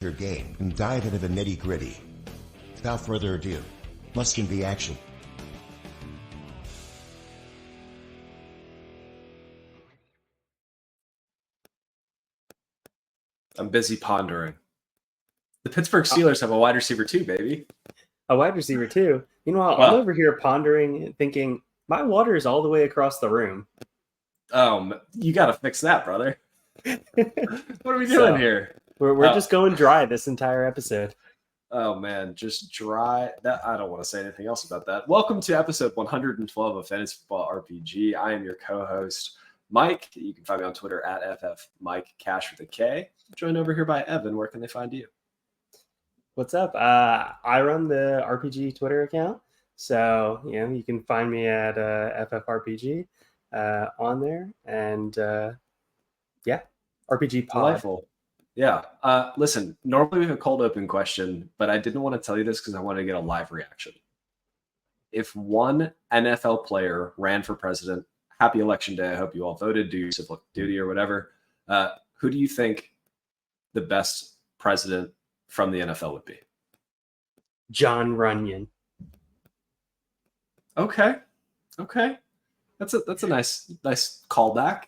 your game and dive into the nitty-gritty. Without further ado, Muskin v Action. I'm busy pondering. The Pittsburgh Steelers have a wide receiver too, baby. A wide receiver too. Meanwhile, I'm over here pondering, thinking, my water is all the way across the room. You got to fix that, brother. What are we doing here? We're just going dry this entire episode. Oh man, just dry. That I don't want to say anything else about that. Welcome to episode 112 of Fantasy Football RPG. I am your co-host, Mike. You can find me on Twitter at FFMikeCash with a K. Joined over here by Evan. Where can they find you? What's up? I run the RPG Twitter account, so you can find me at FFRPG on there, and RPG Pod. Delightful. Yeah. Listen, normally we have a cold open question, but I didn't want to tell you this because I wanted to get a live reaction. If one NFL player ran for president, happy election day. I hope you all voted, do your civic duty or whatever. Who do you think the best president from the NFL would be? John Runyon. Okay. That's a nice callback.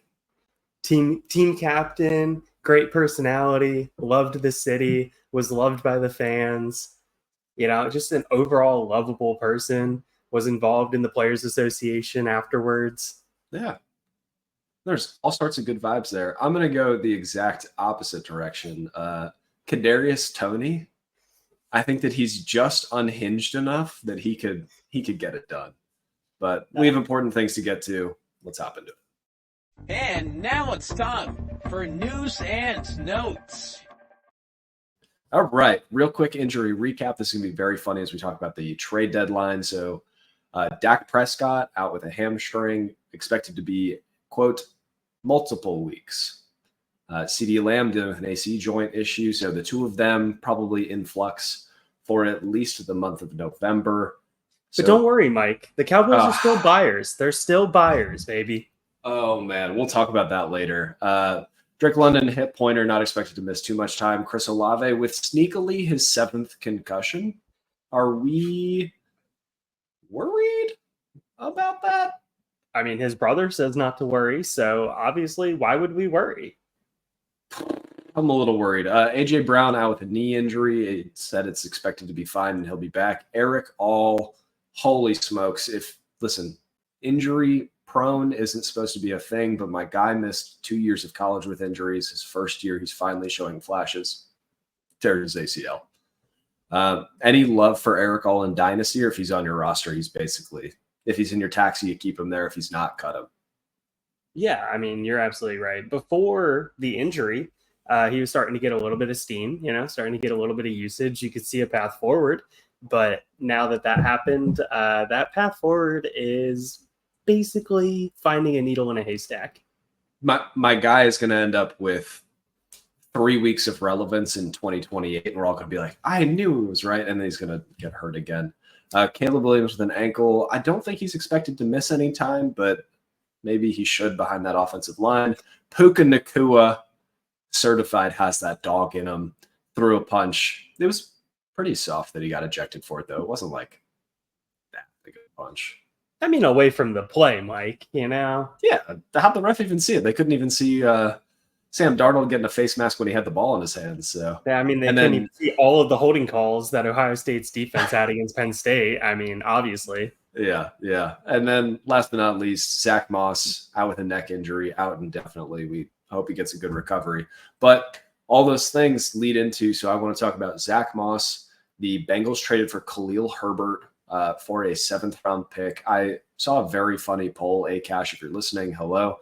Team captain, great personality, loved the city, was loved by the fans. Just an overall lovable person. Was involved in the Players Association afterwards. Yeah. There's all sorts of good vibes there. I'm going to go the exact opposite direction. Kadarius Toney. I think that he's just unhinged enough that he could get it done. But we have important things to get to. Let's hop into it. And now it's time for news and notes. All right. Real quick injury recap. This is going to be very funny as we talk about the trade deadline. So Dak Prescott out with a hamstring, expected to be, quote, multiple weeks. CeeDee Lamb dealing with an AC joint issue. So the two of them probably in flux for at least the month of November. But don't worry, Mike. The Cowboys are still buyers. They're still buyers, baby. Oh, man. We'll talk about that later. Drake London, hip pointer, not expected to miss too much time. Chris Olave with sneakily his 7th concussion. Are we worried about that? I mean, his brother says not to worry. So obviously, why would we worry? I'm a little worried. A.J. Brown out with a knee injury. It said it's expected to be fine and he'll be back. Eric All, holy smokes. Injury prone isn't supposed to be a thing, but my guy missed 2 years of college with injuries. His first year, he's finally showing flashes. Teared his ACL. Any love for Eric All in Dynasty, or if he's on your roster, he's basically, if he's in your taxi, you keep him there. If he's not, cut him. Yeah, I mean, you're absolutely right. Before the injury, he was starting to get a little bit of steam, starting to get a little bit of usage. You could see a path forward. But now that happened, that path forward is basically finding a needle in a haystack. My guy is going to end up with 3 weeks of relevance in 2028, and we're all going to be like, I knew it was right, and then he's going to get hurt again. Caleb Williams with an ankle. I don't think he's expected to miss any time, but maybe he should behind that offensive line. Puka Nacua, certified, has that dog in him. Threw a punch. It was pretty soft that he got ejected for it, though. It wasn't like that big a punch. I mean, away from the play, Mike, Yeah, how'd the ref even see it? They couldn't even see Sam Darnold getting a face mask when he had the ball in his hands. So yeah, I mean, they couldn't even see all of the holding calls that Ohio State's defense had against Penn State. I mean, obviously. Yeah. And then last but not least, Zach Moss out with a neck injury, out indefinitely. We hope he gets a good recovery. But all those things lead into, so I want to talk about Zach Moss. The Bengals traded for Khalil Herbert for a 7th-round pick. I saw a very funny poll. Cash, if you're listening, hello.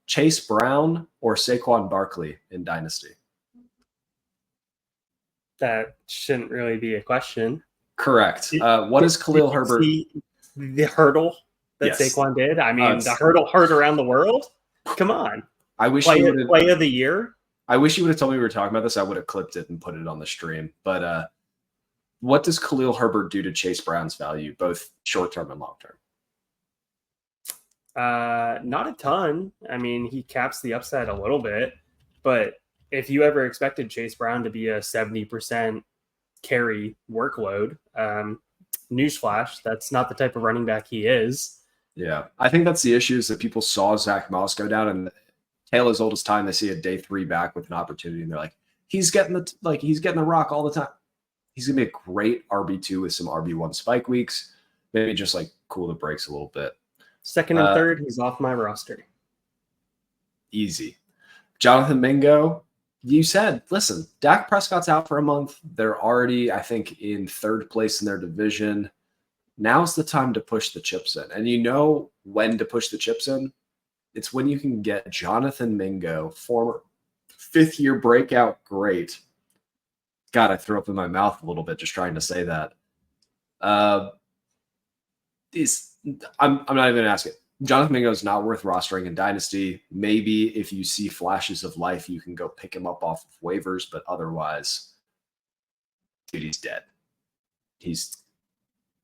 Chase Brown or Saquon Barkley in Dynasty? That shouldn't really be a question. Correct. What is Khalil Herbert? The hurdle that Saquon did? I mean, the hurdle heard around the world? Come on. I wish play of the year? I wish you would have told me we were talking about this. I would have clipped it and put it on the stream. But what does Khalil Herbert do to Chase Brown's value, both short-term and long-term? Not a ton. I mean, he caps the upside a little bit, but if you ever expected Chase Brown to be a 70% carry workload, newsflash, that's not the type of running back he is. Yeah, I think that's the issue is that people saw Zach Moss go down, and tale as old as time, they see a day 3 back with an opportunity, and they're like, he's getting the rock all the time. He's gonna be a great RB2 with some RB1 spike weeks. Maybe just like cool the brakes a little bit. Second and third, he's off my roster. Easy. Jonathan Mingo, you said, listen, Dak Prescott's out for a month. They're already, I think, in 3rd place in their division. Now's the time to push the chips in. And you know when to push the chips in? It's when you can get Jonathan Mingo, former 5th-year breakout great. God, I threw up in my mouth a little bit just trying to say that. I'm not even going to ask it. Jonathan Mingo is not worth rostering in Dynasty. Maybe if you see flashes of life, you can go pick him up off of waivers, but otherwise, dude, he's dead. He's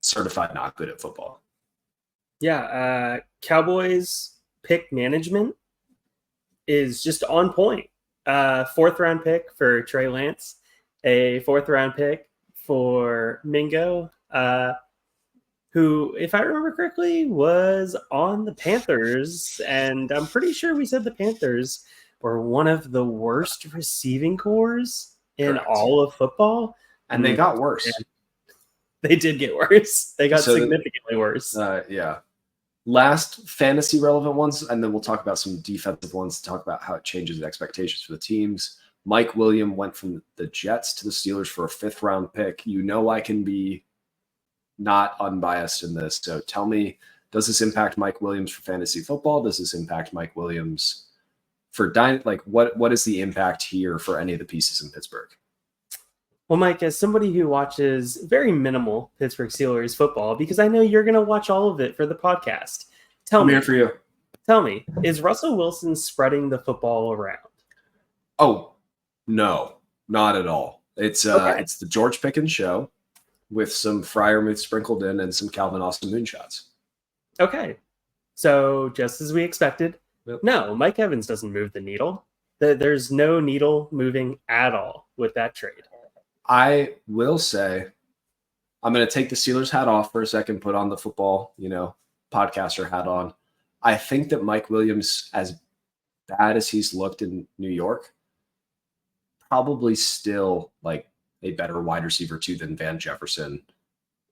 certified not good at football. Yeah, Cowboys pick management is just on point. 4th round pick for Trey Lance, a 4th round pick for Mingo, who, if I remember correctly, was on the Panthers. And I'm pretty sure we said the Panthers were one of the worst receiving cores in all of football. And they got worse. And they did get worse. They got significantly worse. Yeah. Last fantasy relevant ones, and then we'll talk about some defensive ones to talk about how it changes the expectations for the teams. Mike Williams went from the Jets to the Steelers for a 5th round pick. You know I can be not unbiased in this. So tell me, does this impact Mike Williams for fantasy football? Does this impact Mike Williams for what is the impact here for any of the pieces in Pittsburgh? Well, Mike, as somebody who watches very minimal Pittsburgh Steelers football, because I know you're going to watch all of it for the podcast, I'm here for you. Tell me, is Russell Wilson spreading the football around? Oh, no, not at all. It's it's the George Pickens show with some Freiermuth sprinkled in and some Calvin Austin moonshots. Okay. So just as we expected, no, Mike Evans doesn't move the needle. There's no needle moving at all with that trade. I will say, I'm going to take the Steelers hat off for a second, put on the football, podcaster hat on. I think that Mike Williams, as bad as he's looked in New York, probably still like a better wide receiver too than Van Jefferson.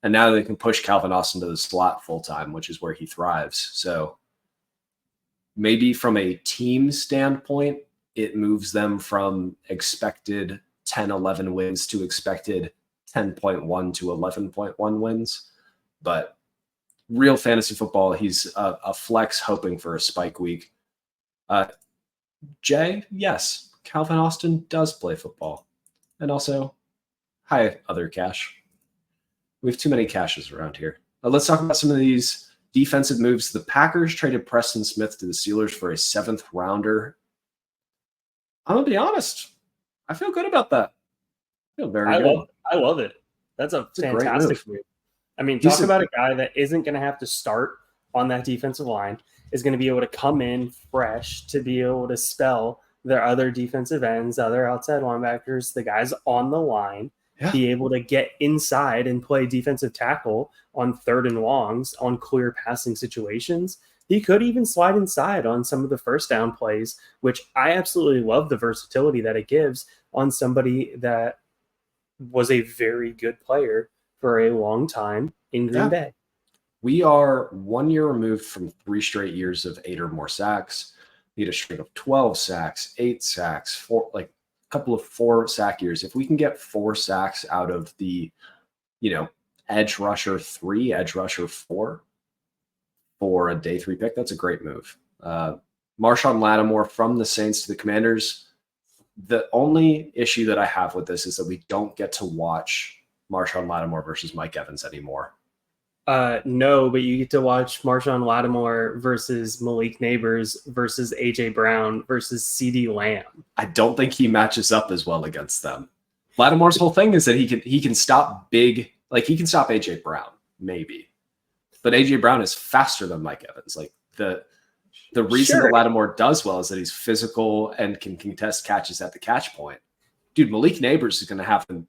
And now they can push Calvin Austin to the slot full time, which is where he thrives. So maybe from a team standpoint, it moves them from expected 10, 11 wins to expected 10.1 to 11.1 wins. But real fantasy football, he's a flex hoping for a spike week. Jay, yes, Calvin Austin does play football. And also, hi, other cash. We have too many cashes around here. Let's talk about some of these defensive moves. The Packers traded Preston Smith to the Steelers for a 7th rounder. I'm going to be honest. I feel good about that. I feel very good. I love it. That's a fantastic move. I mean, talk about a guy that isn't going to have to start on that defensive line, is going to be able to come in fresh to be able to spell their other defensive ends, other outside linebackers, the guys on the line, be able to get inside and play defensive tackle on 3rd and longs on clear passing situations. He could even slide inside on some of the first down plays, which I absolutely love the versatility that it gives on somebody that was a very good player for a long time in Green Bay. We are 1 year removed from 3 straight years of 8 or more sacks. We had a streak of 12 sacks, 8 sacks, 4, like a couple of 4 sack years. If we can get 4 sacks out of the, edge rusher 3, edge rusher 4 for a day 3 pick, that's a great move. Marshawn Lattimore from the Saints to the Commanders. The only issue that I have with this is that we don't get to watch Marshawn Lattimore versus Mike Evans anymore. No, but you get to watch Marshawn Lattimore versus Malik Neighbors versus AJ Brown versus CeeDee Lamb. I don't think he matches up as well against them. Lattimore's whole thing is that he can stop big, like he can stop AJ Brown, maybe. But AJ Brown is faster than Mike Evans. Like The reason Sure. that Lattimore does well is that he's physical and can contest catches at the catch point. Dude, Malik Neighbors is going to have him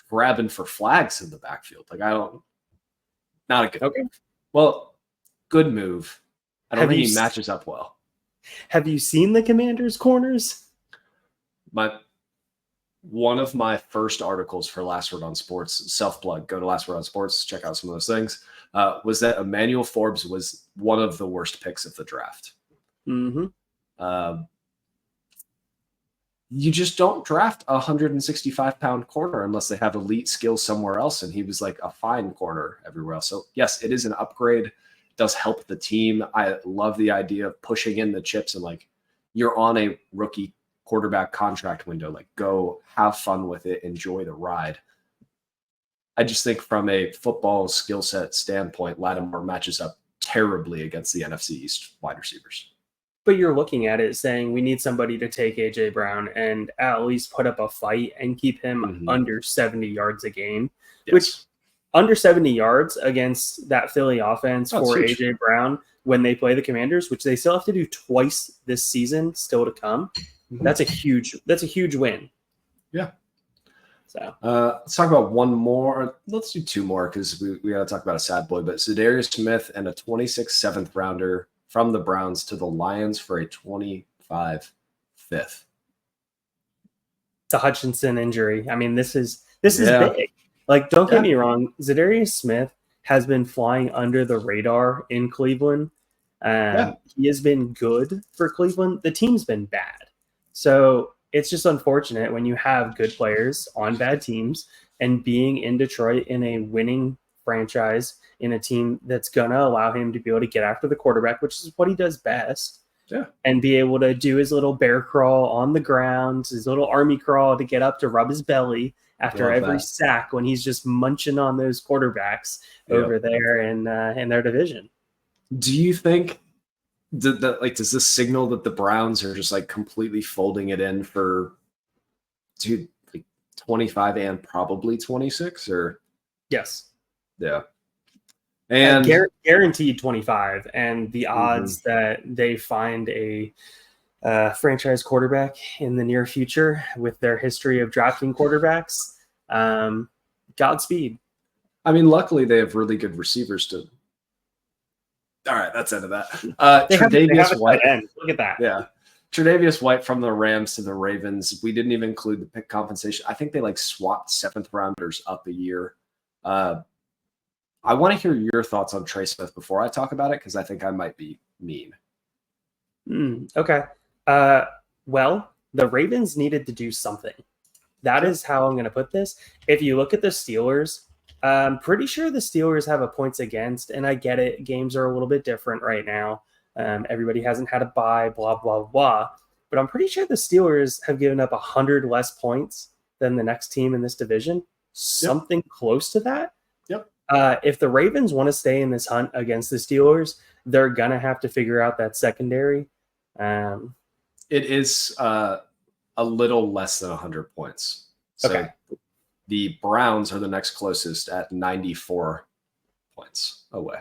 grabbing for flags in the backfield. Like, not a good Okay. move. Well, good move. I don't Have think you he s- matches up well. Have you seen the Commanders' corners? One of my first articles for Last Word on Sports, self-plug, go to Last Word on Sports, check out some of those things, was that Emmanuel Forbes was one of the worst picks of the draft. Mm-hmm. You just don't draft a 165-pound corner unless they have elite skills somewhere else, and he was like a fine corner everywhere else. So, yes, it is an upgrade. It does help the team. I love the idea of pushing in the chips and, like, you're on a rookie quarterback contract window. Like, go have fun with it. Enjoy the ride. I just think from a football skill set standpoint, Lattimore matches up terribly against the NFC East wide receivers. But you're looking at it saying we need somebody to take A.J. Brown and at least put up a fight and keep him under 70 yards a game, which under 70 yards against that Philly offense for A.J. Brown when they play the Commanders, which they still have to do twice this season still to come. That's a huge win. Yeah. So let's talk about one more. Let's do two more because we got to talk about a sad boy. But Zadarius Smith and a 26th 7th rounder from the Browns to the Lions for a 25 5th. The Hutchinson injury. I mean, this is big. Like, don't get me wrong. Zadarius Smith has been flying under the radar in Cleveland. He has been good for Cleveland. The team's been bad. So it's just unfortunate when you have good players on bad teams and being in Detroit in a winning franchise in a team that's going to allow him to be able to get after the quarterback, which is what he does best. Yeah. And be able to do his little bear crawl on the ground, his little army crawl to get up to rub his belly after every sack when he's just munching on those quarterbacks over there in their division. Do you think does this signal that the Browns are just like completely folding it in for 25 and probably 26 or? Yes. Yeah. And guaranteed 25, and the odds that they find a franchise quarterback in the near future with their history of drafting quarterbacks, Godspeed. I mean, luckily they have really good receivers to. All right, that's end of that. Tre'Davious White. Look at that. Yeah. Tre'Davious White from the Rams to the Ravens. We didn't even include the pick compensation. I think they like swapped 7th rounders up a year. I want to hear your thoughts on Trey Smith before I talk about it because I think I might be mean. Okay. Well, the Ravens needed to do something. That is how I'm going to put this. If you look at the Steelers, I'm pretty sure the Steelers have a points against, and I get it. Games are a little bit different right now. Everybody hasn't had a bye, blah, blah, blah. But I'm pretty sure the Steelers have given up 100 less points than the next team in this division. Something close to that. Yep. If the Ravens want to stay in this hunt against the Steelers, they're going to have to figure out that secondary. It is a little less than 100 points. So the Browns are the next closest at 94 points away.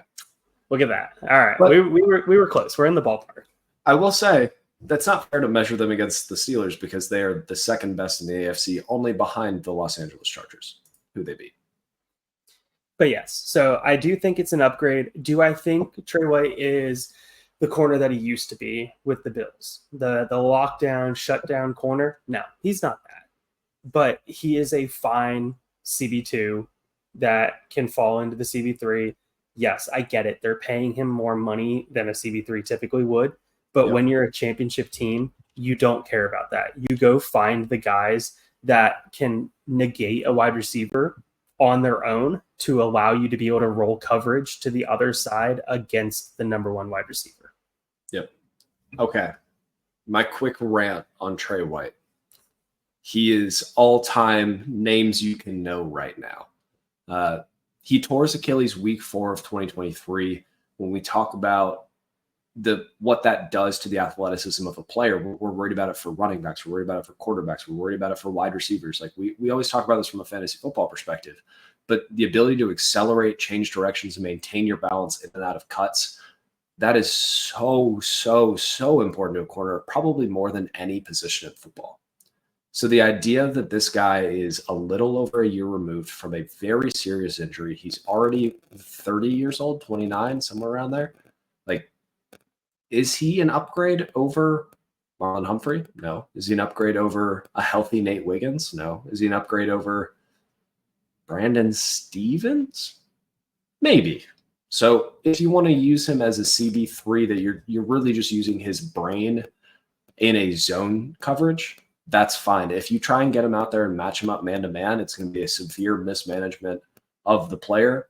Look at that. All right. But we were close. We're in the ballpark. I will say that's not fair to measure them against the Steelers because they are the second best in the AFC, only behind the Los Angeles Chargers, who they beat. But yes, so I do think it's an upgrade. Do I think Trey White is the corner that he used to be with the Bills? The lockdown, shutdown corner? No, he's not that. But he is a fine CB2 that can fall into the CB3. Yes, I get it. They're paying him more money than a CB3 typically would. But when you're a championship team, you don't care about that. You go find the guys that can negate a wide receiver on their own to allow you to be able to roll coverage to the other side against the number one wide receiver. Yep. Okay. My quick rant on Trey White. He is all-time names you can know right now. He tore his Achilles week 4 of 2023. When we talk about what that does to the athleticism of a player, we're worried about it for running backs. We're worried about it for quarterbacks. We're worried about it for wide receivers. Like we always talk about this from a fantasy football perspective, but the ability to accelerate, change directions, and maintain your balance in and out of cuts, That is so, so, so important to a corner, probably more than any position in football. So the idea that this guy is a little over a year removed from a very serious injury, he's already 30 years old, 29, somewhere around there. Like, is he an upgrade over Marlon Humphrey? No. Is he an upgrade over a healthy Nate Wiggins? No. Is he an upgrade over Brandon Stevens? Maybe. So if you want to use him as a CB3, that you're really just using his brain in a zone coverage, that's fine. If you try and get him out there and match him up man to man, it's going to be a severe mismanagement of the player.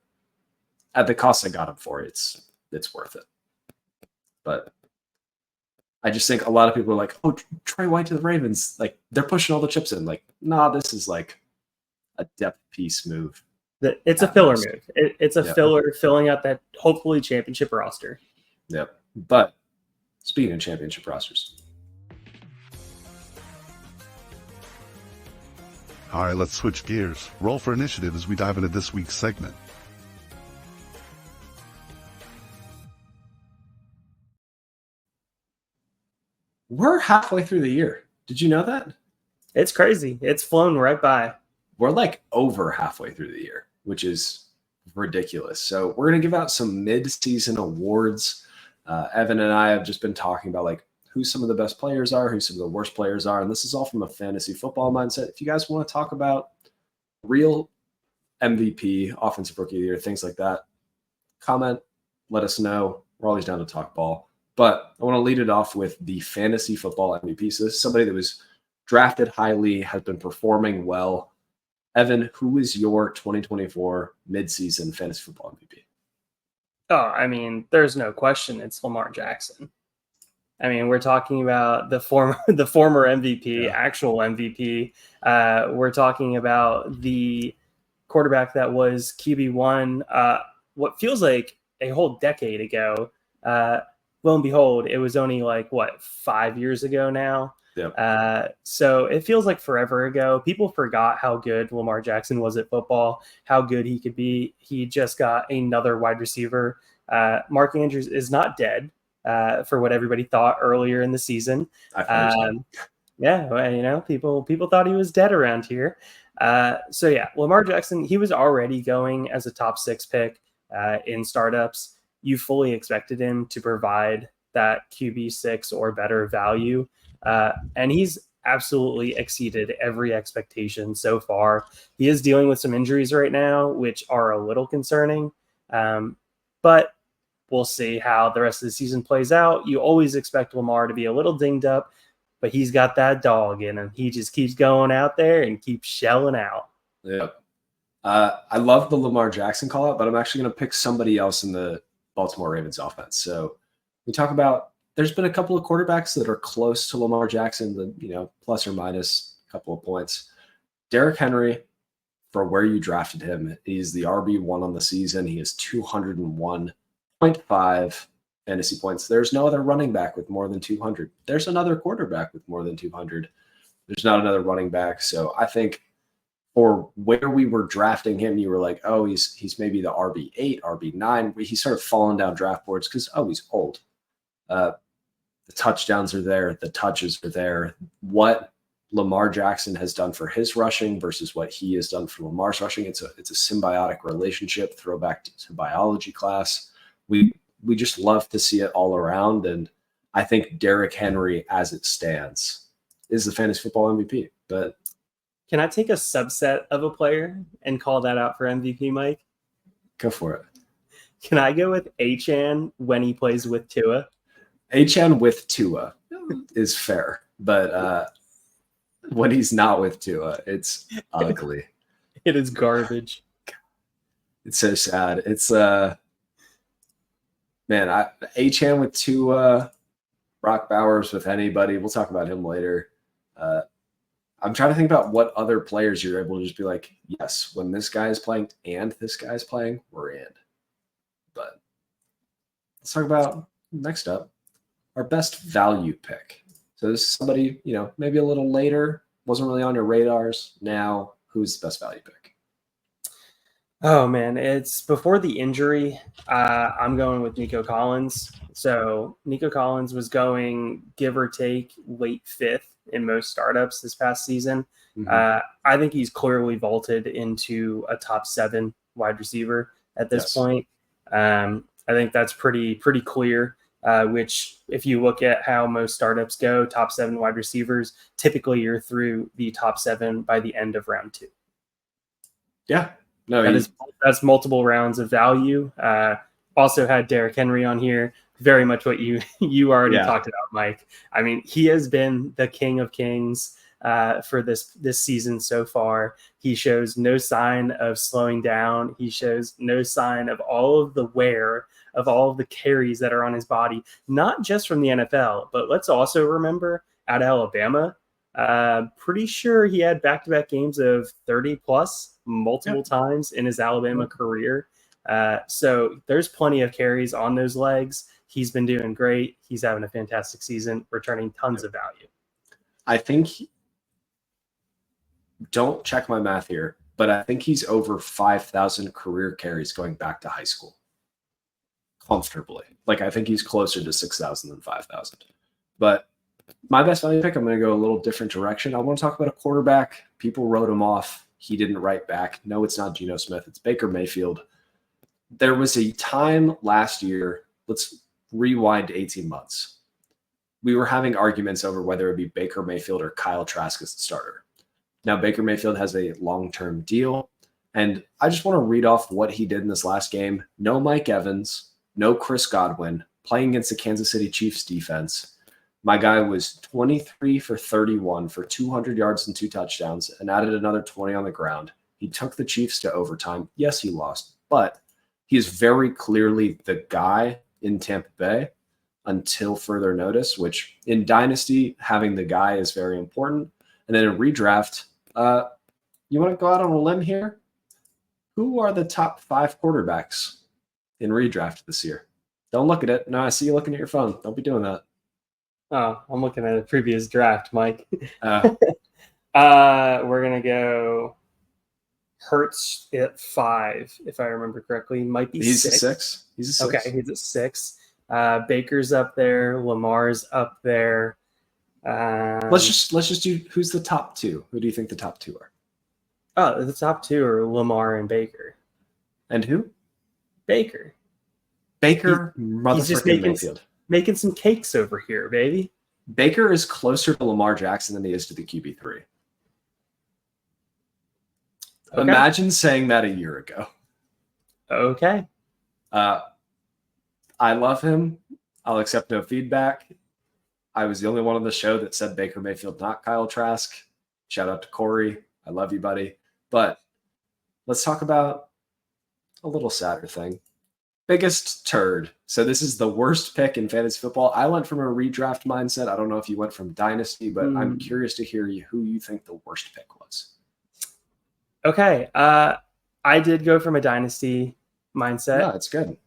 At the cost I got him for, it's worth it. But I just think a lot of people are like, oh, Trey White to the Ravens. Like, they're pushing all the chips in. Like, nah, this is like a depth piece move. It's a filler move. It's a filler filling out that hopefully championship roster. Yep. But speaking of championship rosters. All right, let's switch gears. Roll for initiative as we dive into this week's segment. We're halfway through the year. Did you know that? It's crazy. It's flown right by. We're like over halfway through the year, which is ridiculous. So we're going to give out some mid-season awards. Evan and I have just been talking about like who some of the best players are, who some of the worst players are. And this is all from a fantasy football mindset. If you guys want to talk about real MVP, offensive rookie of the year, things like that, comment, let us know. We're always down to talk ball. But I want to lead it off with the fantasy football MVP. So this is somebody that was drafted highly, has been performing well. Evan, who is your 2024 midseason fantasy football MVP? Oh, I mean, there's no question. It's Lamar Jackson. I mean, we're talking about the former MVP, actual MVP. We're talking about the quarterback that was QB1 what feels like a whole decade ago. Lo and behold, it was only like, 5 years ago now? Yep. So it feels like forever ago. People forgot how good Lamar Jackson was at football, how good he could be. He just got another wide receiver. Mark Andrews is not dead, for what everybody thought earlier in the season. People thought he was dead around here. Lamar Jackson, he was already going as a top 6 pick in startups. You fully expected him to provide that QB6 or better value. And he's absolutely exceeded every expectation so far. He is dealing with some injuries right now, which are a little concerning. But we'll see how the rest of the season plays out. You always expect Lamar to be a little dinged up, but he's got that dog in him. He just keeps going out there and keeps shelling out. Yeah. I love the Lamar Jackson call out, but I'm actually going to pick somebody else in the Baltimore Ravens offense. So we talk about, there's been a couple of quarterbacks that are close to Lamar Jackson, plus or minus a couple of points. Derrick Henry, for where you drafted him, he's the RB1 on the season. He has 201.5 fantasy points. There's no other running back with more than 200. There's another quarterback with more than 200. There's not another running back. So I think for where we were drafting him, you were like, oh, he's maybe the RB8, RB9. He started falling down draft boards because, he's old. The touchdowns are there. The touches are there. What Lamar Jackson has done for his rushing versus what he has done for Lamar's rushing, it's a symbiotic relationship. Throwback to biology class. We just love to see it all around. And I think Derrick Henry, as it stands, is the fantasy football MVP. But can I take a subset of a player and call that out for MVP, Mike? Go for it. Can I go with Achane when he plays with Tua? Achane with Tua is fair, but when he's not with Tua, it's ugly. It is garbage. It's so sad. It's Achane with Tua, Brock Bowers with anybody. We'll talk about him later. I'm trying to think about what other players you're able to just be like, yes, when this guy is playing and this guy is playing, we're in. But let's talk about next up, our best value pick. So this is somebody, maybe a little later, wasn't really on your radars. Now, who's the best value pick? Oh man, it's before the injury. I'm going with Nico Collins. So Nico Collins was going give or take late fifth in most startups this past season. I think he's clearly vaulted into a top 7 wide receiver at this point. I think that's pretty clear. Which, if you look at how most startups go, top 7 wide receivers, typically you're through the top 7 by the end of round 2. Yeah. No, that's multiple rounds of value. Also had Derrick Henry on here. Very much what you already talked about, Mike. I mean, he has been the king of kings for this season so far. He shows no sign of slowing down. He shows no sign of all of the wear of all of the carries that are on his body, not just from the NFL, but let's also remember at Alabama, pretty sure he had back-to-back games of 30 plus multiple times in his Alabama career. So there's plenty of carries on those legs. He's been doing great. He's having a fantastic season, returning tons of value. I think, don't check my math here, but I think he's over 5,000 career carries going back to high school. Comfortably. Like, I think he's closer to 6,000 than 5,000. But my best value pick, I'm going to go a little different direction. I want to talk about a quarterback. People wrote him off. He didn't write back. No, it's not Geno Smith. It's Baker Mayfield. There was a time last year, let's rewind 18 months. We were having arguments over whether it would be Baker Mayfield or Kyle Trask as the starter. Now, Baker Mayfield has a long-term deal, and I just want to read off what he did in this last game. No Mike Evans, no Chris Godwin, playing against the Kansas City Chiefs defense. My guy was 23 for 31 for 200 yards and 2 touchdowns and added another 20 on the ground. He took the Chiefs to overtime. Yes, he lost, but he is very clearly the guy in Tampa Bay until further notice, which in Dynasty, having the guy is very important. And then in redraft, you want to go out on a limb here? Who are the top 5 quarterbacks in redraft this year? Don't look at it. No, I see you looking at your phone. Don't be doing that. Oh, I'm looking at a previous draft, Mike. We're going to go Hurts at 5, if I remember correctly. Might be he's 6. A 6. He's a 6. Okay, he's at 6. Baker's up there. Lamar's up there. Let's just do who's the top 2. Who do you think the top 2 are? Oh, the top 2 are Lamar and Baker. And who? Baker. He's just making some cakes over here, baby. Baker is closer to Lamar Jackson than he is to the QB3. Okay. Imagine saying that a year ago. Okay. I love him. I'll accept no feedback. I was the only one on the show that said Baker Mayfield, not Kyle Trask. Shout out to Corey. I love you, buddy. But let's talk about a little sadder thing. Biggest turd. So this is the worst pick in fantasy football. I went from a redraft mindset. I don't know if you went from Dynasty, but I'm curious to hear who you think the worst pick was. Okay. I did go from a Dynasty mindset. No, it's good.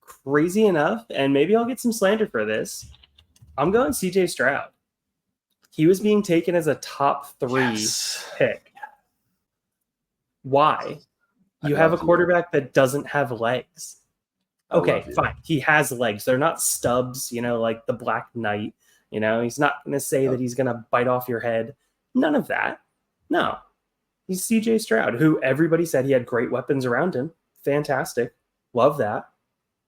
Crazy enough, and maybe I'll get some slander for this, I'm going CJ Stroud. He was being taken as a top 3 pick. Why? You have a quarterback that doesn't have legs. Okay, fine. He has legs. They're not stubs, like the Black Knight. He's not going to say that he's going to bite off your head. None of that. No. He's CJ Stroud, who everybody said he had great weapons around him. Fantastic. Love that.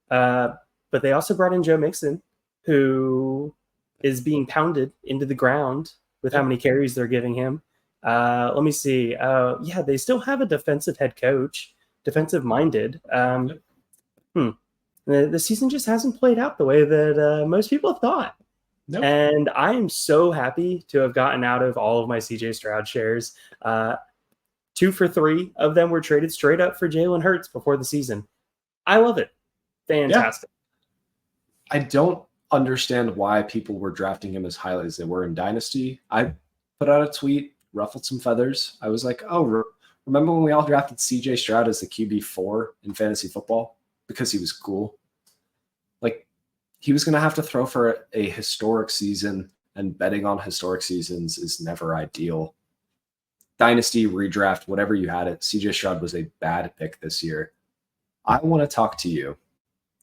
But they also brought in Joe Mixon, who is being pounded into the ground with how many carries they're giving him. Let me see. They still have a defensive head coach, defensive-minded. The season just hasn't played out the way that most people thought. Nope. And I am so happy to have gotten out of all of my CJ Stroud shares. 2 for 3 of them were traded straight up for Jalen Hurts before the season. I love it. Fantastic. Yeah. I don't understand why people were drafting him as highly as they were in Dynasty. I put out a tweet, ruffled some feathers. I was like, oh, remember when we all drafted CJ Stroud as the QB4 in fantasy football because he was cool? Like, he was going to have to throw for a historic season, and betting on historic seasons is never ideal. dynasty, redraft, whatever you had it, CJ Stroud was a bad pick this year. I want to talk to you.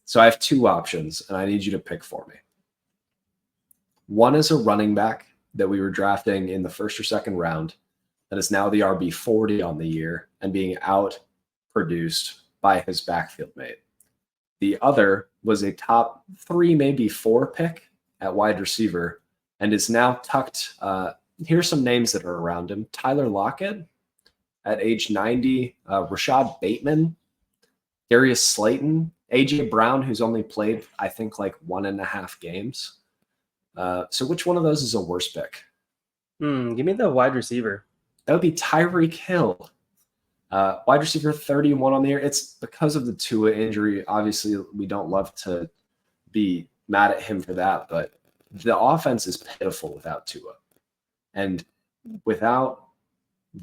So I have two options, and I need you to pick for me. One is a running back that we were drafting in the first or second round that is now the RB 40 on the year and being out produced by his backfield mate. The other was a top 3, maybe 4 pick at wide receiver and is now tucked. Here's some names that are around him. Tyler Lockett at age 90, Rashad Bateman, Darius Slayton, AJ Brown, who's only played, I think, like 1.5 games. So which one of those is a worse pick? Give me the wide receiver. That would be Tyreek Hill. Wide receiver 31 on the year. It's because of the Tua injury. Obviously, we don't love to be mad at him for that, but the offense is pitiful without Tua. And without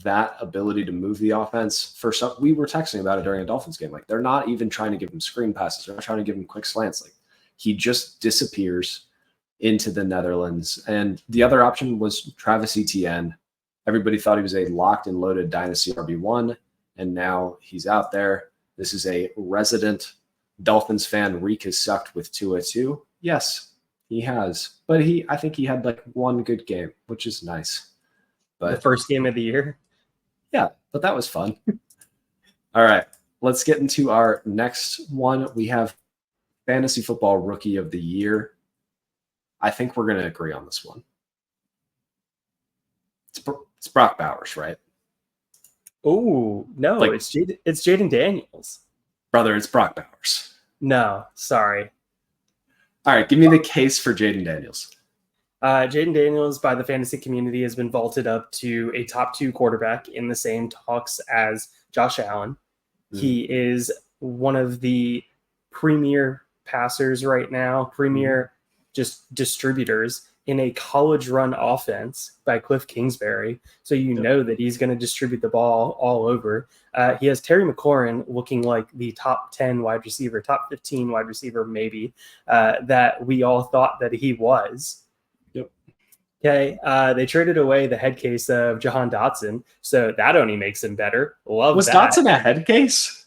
that ability to move the offense, we were texting about it during a Dolphins game. Like, they're not even trying to give him screen passes. They're not trying to give him quick slants. Like, he just disappears into the Netherlands. And the other option was Travis Etienne. Everybody thought he was a locked and loaded dynasty RB1, and now he's out there. This is a resident Dolphins fan. Reek has sucked with Tua too. Yes, he has. But I think he had like one good game, which is nice. But The first game of the year. yeah, but that was fun. All right, let's get into our next one. We have Fantasy Football Rookie of the Year. I think we're going to agree on this one. It's Brock Bowers, right? Oh, no, Like- it's Jaden Daniels. Brother, it's Brock Bowers. No, sorry. All right, give me the case for Jaden Daniels. Jaden Daniels by the fantasy community has been vaulted up to a top 2 quarterback in the same talks as Josh Allen. He is one of the premier passers right now, premier just distributors in a college-run offense by Cliff Kingsbury. So you know that he's going to distribute the ball all over. He has Terry McLaurin looking like the top 10 wide receiver, top 15 wide receiver maybe, that we all thought that he was. Yep. Okay, they traded away the head case of Jahan Dotson, so that only makes him better. Love Was that. Dotson a head case?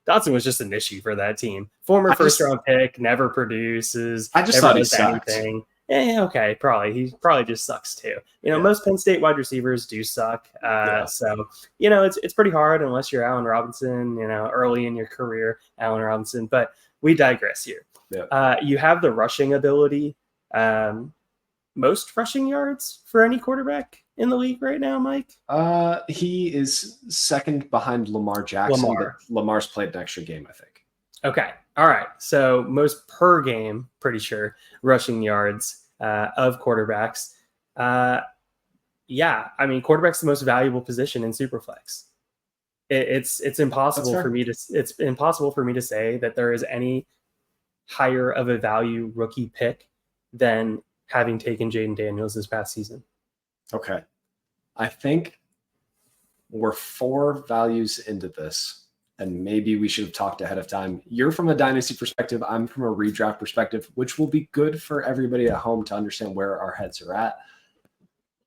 Dotson was just an issue for that team. Former first-round pick, never produces. I just never thought he does sucked. anything. Okay, probably. He probably just sucks too. Most Penn State wide receivers do suck. So, it's pretty hard unless you're Allen Robinson, early in your career, Allen Robinson. But we digress here. Yeah. You have the rushing ability. Most rushing yards for any quarterback in the league right now, Mike? He is second behind Lamar Jackson. Lamar. But Lamar's played an extra game, I think. Okay. All right. So most per game, pretty sure, rushing yards of quarterbacks. Quarterback's the most valuable position in Superflex. It's impossible for me to say that there is any higher of a value rookie pick than having taken Jaden Daniels this past season. Okay. I think we're 4 values into this, and maybe we should have talked ahead of time. You're from a dynasty perspective. I'm from a redraft perspective, which will be good for everybody at home to understand where our heads are at.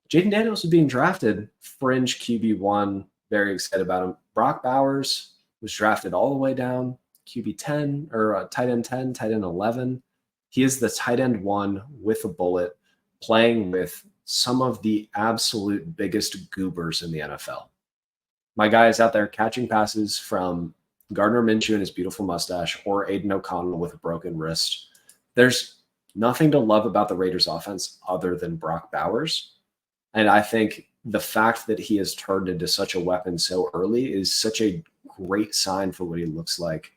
Jaden Daniels is being drafted fringe QB1. Very excited about him. Brock Bowers was drafted all the way down QB 10 or tight end 10, tight end 11. He is the tight end 1 with a bullet, playing with some of the absolute biggest goobers in the NFL. My guy is out there catching passes from Gardner Minshew and his beautiful mustache or Aiden O'Connell with a broken wrist. There's nothing to love about the Raiders offense other than Brock Bowers. And I think the fact that he has turned into such a weapon so early is such a great sign for what he looks like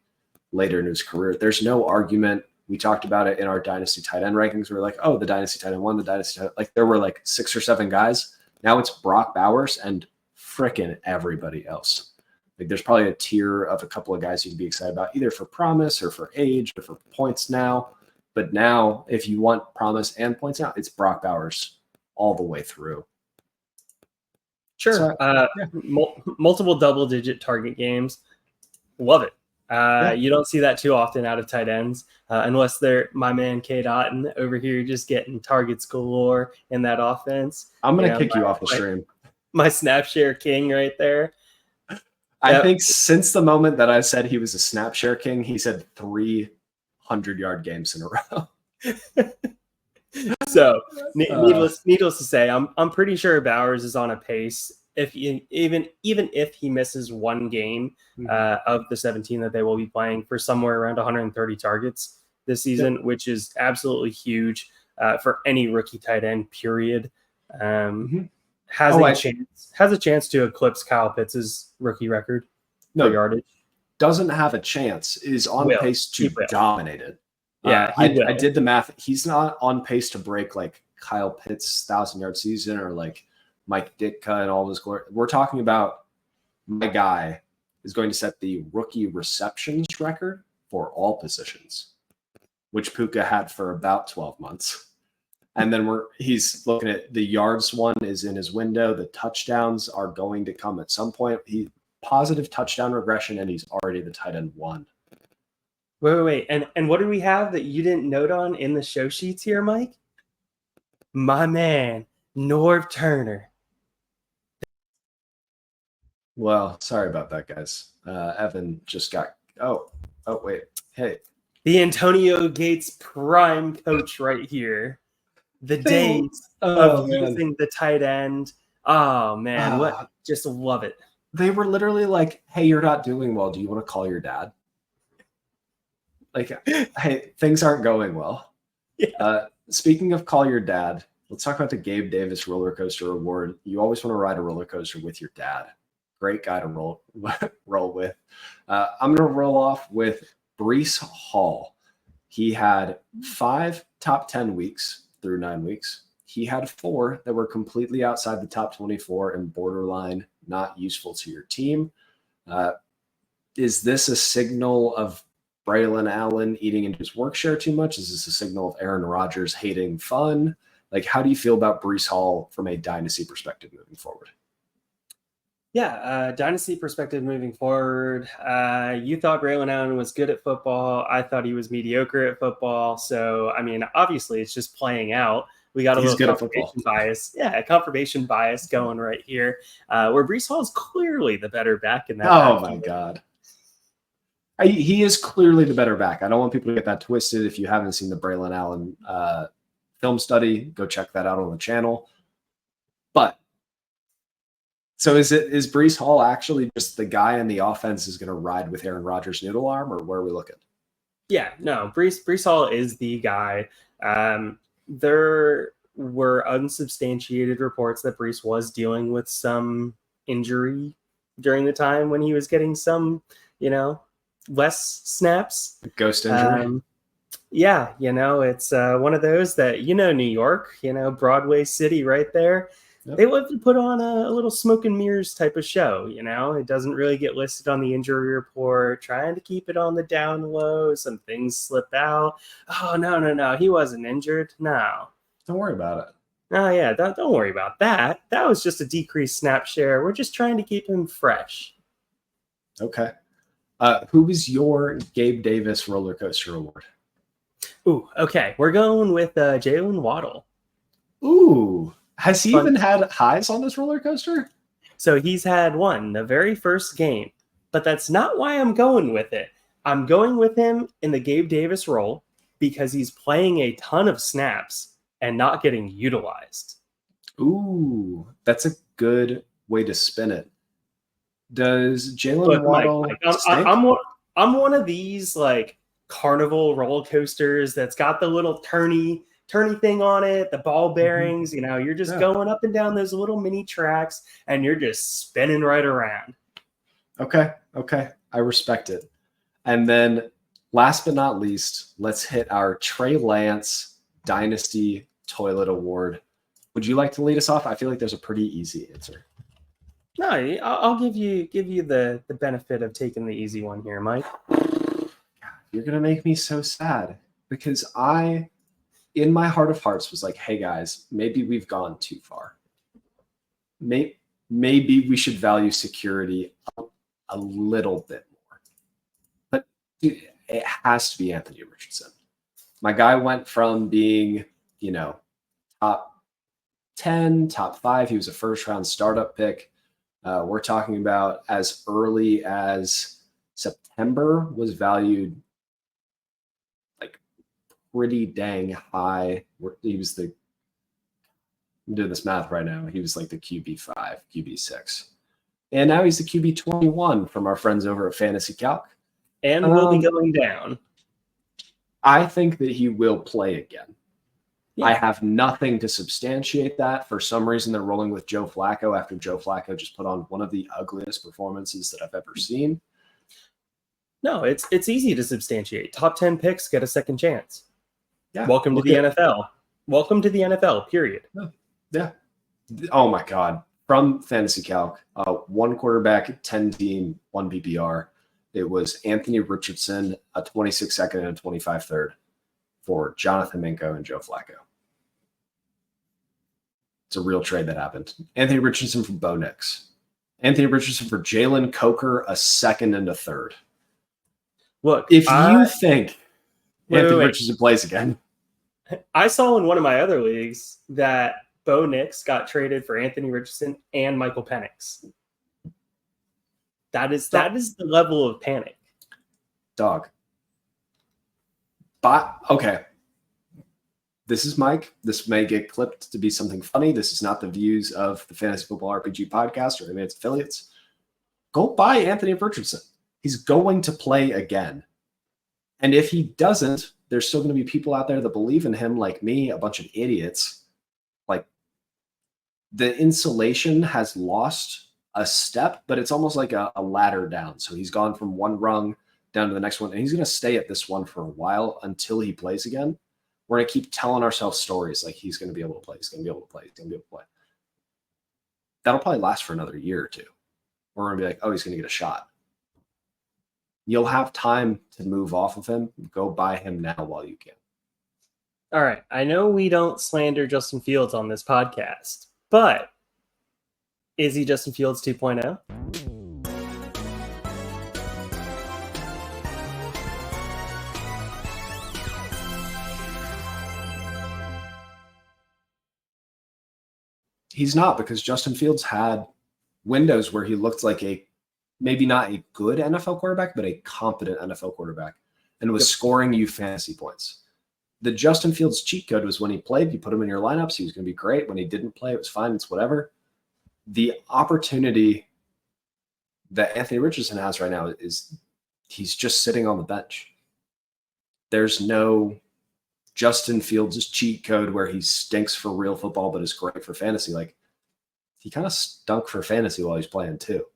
later in his career. There's no argument. We talked about it in our dynasty tight end rankings. We were like, oh, the dynasty tight end 1, the dynasty tight end. Like, there were like 6 or 7 guys. Now it's Brock Bowers and frickin' everybody else. Like, there's probably a tier of a couple of guys you can be excited about, either for promise or for age or for points now. But now, if you want promise and points now, it's Brock Bowers all the way through. Sure. So, Multiple double-digit target games. Love it. You don't see that too often out of tight ends, unless they're my man K. Otten over here just getting targets galore in that offense. I'm going to kick you off the stream. My snap share king right there. I Yep. think since the moment that I said he was a snap share king, he said 300-yard games in a row. So needless to say, I'm pretty sure Bowers is on a pace. If even if he misses one game of the 17 that they will be playing, for somewhere around 130 targets this season, which is absolutely huge for any rookie tight end. Period. Has a chance to eclipse Kyle Pitts' rookie record for yardage. Doesn't have a chance. Is on pace to dominate it. Yeah, I did the math. He's not on pace to break like Kyle Pitts' 1,000-yard season or like Mike Ditka and all his glory. We're talking about my guy is going to set the rookie receptions record for all positions, which Puka had for about 12 months. And then he's looking at the yards one is in his window. The touchdowns are going to come at some point. Positive touchdown regression, and he's already the tight end 1. Wait. And what do we have that you didn't note on in the show sheets here, Mike? My man, Norv Turner. Well, sorry about that, guys. Evan just got oh wait. Hey. The Antonio Gates prime coach right here. The days of using the tight end. Oh man, what just love it. They were literally like, hey, you're not doing well. Do you want to call your dad? Like, hey, things aren't going well. Yeah. Speaking of call your dad, let's talk about the Gabe Davis roller coaster award. You always want to ride a roller coaster with your dad. Great guy to roll with. I'm going to roll off with Breece Hall. He had 5 top 10 weeks through 9 weeks. He had 4 that were completely outside the top 24 and borderline not useful to your team. Is this a signal of Braylon Allen eating into his work share too much? Is this a signal of Aaron Rodgers hating fun? Like, how do you feel about Breece Hall from a dynasty perspective moving forward? Yeah, dynasty perspective moving forward. You thought Braylon Allen was good at football. I thought he was mediocre at football. So, I mean, obviously, it's just playing out. We got a little confirmation bias. Yeah, confirmation bias going right here, where Breece Hall is clearly the better back in that. Oh, my God. He is clearly the better back. I don't want people to get that twisted. If you haven't seen the Braylon Allen film study, go check that out on the channel. But so is Breece Hall actually just the guy in the offense is going to ride with Aaron Rodgers' noodle arm, or where are we looking? Yeah, no, Breece Hall is the guy. There were unsubstantiated reports that Breece was dealing with some injury during the time when he was getting some, less snaps. Ghost injury. Yeah, it's one of those that, New York, Broadway City right there. Yep. They love to put on a little smoke and mirrors type of show, It doesn't really get listed on the injury report, trying to keep it on the down low. Some things slip out. Oh, no. He wasn't injured. No. Don't worry about it. Oh, yeah. Don't worry about that. That was just a decreased snap share. We're just trying to keep him fresh. Okay. Who was your Gabe Davis roller coaster award? Ooh, okay. We're going with Jalen Waddle. Ooh. Has he even had highs on this roller coaster? So he's had one, the very first game. But that's not why I'm going with it. I'm going with him in the Gabe Davis role because he's playing a ton of snaps and not getting utilized. Ooh, that's a good way to spin it. Does Jalen Waddle stink? I'm one of these like carnival roller coasters that's got the little turny thing on it, the ball bearings, you're just going up and down those little mini tracks and you're just spinning right around. Okay. I respect it. And then last but not least, let's hit our Trey Lance Dynasty Toilet Award. Would you like to lead us off? I feel like there's a pretty easy answer. No, I'll give you the benefit of taking the easy one here, Mike. You're going to make me so sad because I, in my heart of hearts, was like, hey, guys, maybe we've gone too far. Maybe we should value security a little bit more. But dude, it has to be Anthony Richardson. My guy went from being, top 10, top 5. He was a first-round startup pick. We're talking about as early as September was valued like pretty dang high. He was the, I'm doing this math right now. He was like the QB5, QB6. And now he's the QB21 from our friends over at Fantasy Calc. And will be going down. I think that he will play again. Yeah. I have nothing to substantiate that. For some reason, they're rolling with Joe Flacco after Joe Flacco just put on one of the ugliest performances that I've ever seen. No, it's easy to substantiate. Top 10 picks get a second chance. Yeah. Welcome to the NFL. Welcome to the NFL, period. Yeah. Oh, my God. From Fantasy Calc, 1 quarterback, 10 team, 1 PPR. It was Anthony Richardson, a 26 second and a 25 third for Jonathan Minko and Joe Flacco. It's a real trade that happened. Anthony Richardson for Bo Nix. Anthony Richardson for Jalen Coker, a second and a third. Look, If you think Anthony wait. Richardson plays again, I saw in one of my other leagues that Bo Nix got traded for Anthony Richardson and Michael Penix. That is the level of panic. dog. But okay. This is Mike. This may get clipped to be something funny. This is not the views of the Fantasy Football RPG podcast or any of its affiliates. Go buy Anthony Richardson. He's going to play again. And if he doesn't, there's still going to be people out there that believe in him like me, a bunch of idiots. Like, the insulation has lost a step, but it's almost like a ladder down. So he's gone from one rung down to the next one, and he's going to stay at this one for a while until he plays again. We're going to keep telling ourselves stories like he's going to be able to play. He's going to be able to play. He's going to be able to play. That'll probably last for another year or two. We're going to be like, oh, he's going to get a shot. You'll have time to move off of him. Go buy him now while you can. All right. I know we don't slander Justin Fields on this podcast, but is he Justin Fields 2.0? He's not, because Justin Fields had windows where he looked like maybe not a good NFL quarterback, but a competent NFL quarterback, and was scoring you fantasy points. The Justin Fields cheat code was when he played, you put him in your lineups, he was going to be great. When he didn't play, it was fine. It's whatever. The opportunity that Anthony Richardson has right now is he's just sitting on the bench. There's no Justin Fields' cheat code where he stinks for real football but is great for fantasy. Like, he kind of stunk for fantasy while he's playing too.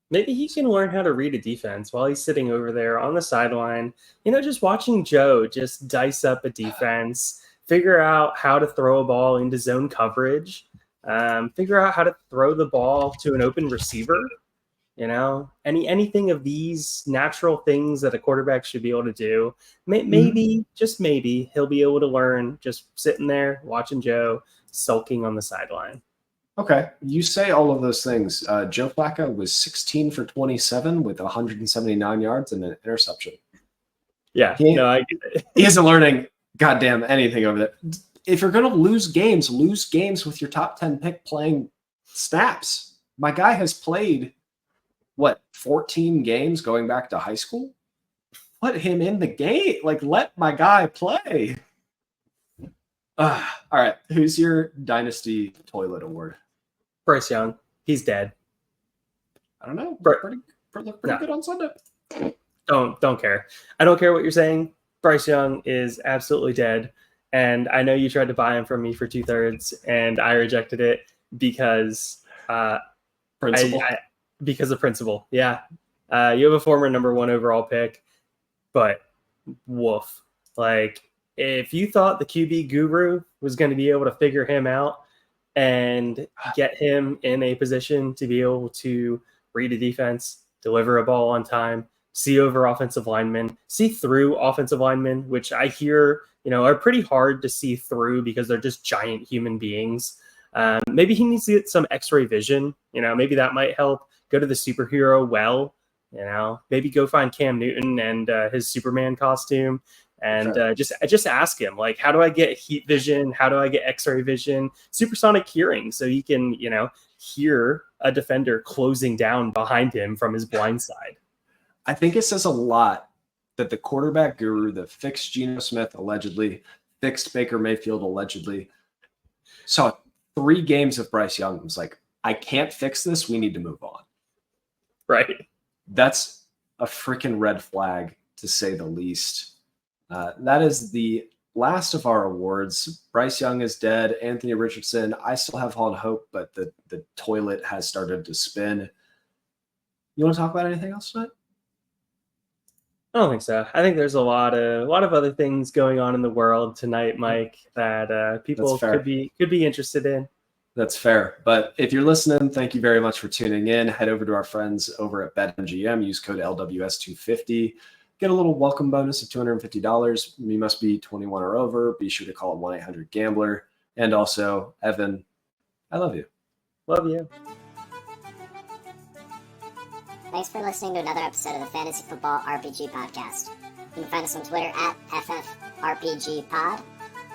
Maybe he can learn how to read a defense while he's sitting over there on the sideline. You know, just watching Joe just dice up a defense, figure out how to throw a ball into zone coverage, figure out how to throw the ball to an open receiver. You know, anything of these natural things that a quarterback should be able to do. Maybe, just maybe, he'll be able to learn just sitting there watching Joe sulking on the sideline. Okay, you say all of those things. Joe Flacco was 16 for 27 with 179 yards and an interception. Yeah, I get it. He isn't learning goddamn anything over there. If you're going to lose games with your top 10 pick playing snaps. My guy has played, 14 games going back to high school? Put him in the game. Like, let my guy play. All right, who's your Dynasty Toilet Award? Bryce Young, he's dead. I don't know. Looked pretty good on Sunday. Don't care. I don't care what you're saying. Bryce Young is absolutely dead. And I know you tried to buy him from me for 2/3, and I rejected it because Principle. Because of principle. Yeah. You have a former number 1 overall pick, but woof. Like, if you thought the QB guru was going to be able to figure him out and get him in a position to be able to read a defense, deliver a ball on time, see over offensive linemen, see through offensive linemen, which I hear, are pretty hard to see through because they're just giant human beings. Maybe he needs to get some x-ray vision. Maybe that might help. Go to the superhero maybe go find Cam Newton and his Superman costume And just ask him, like, how do I get heat vision? How do I get X-ray vision? Supersonic hearing, so he can, hear a defender closing down behind him from his blind side. I think it says a lot that the quarterback guru that fixed Geno Smith allegedly, fixed Baker Mayfield allegedly, saw 3 games of Bryce Young and was like, I can't fix this. We need to move on. Right. That's a freaking red flag, to say the least. That is the last of our awards. Bryce Young is dead. Anthony Richardson, I still have hope, but the toilet has started to spin. You want to talk about anything else tonight? I don't think so. I think there's a lot of other things going on in the world tonight, Mike, that people could be interested in. That's fair. But if you're listening, thank you very much for tuning in. Head over to our friends over at BetMGM. Use code LWS250. Get a little welcome bonus of $250. You must be 21 or over. Be sure to call 1-800-GAMBLER. And also, Evan, I love you. Love you. Thanks for listening to another episode of the Fantasy Football RPG Podcast. You can find us on Twitter at FFRPGPod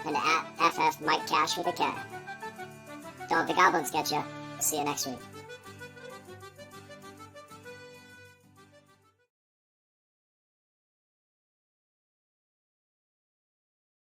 and at FFMikeCash with a K. Don't let the goblins get you. See you next week.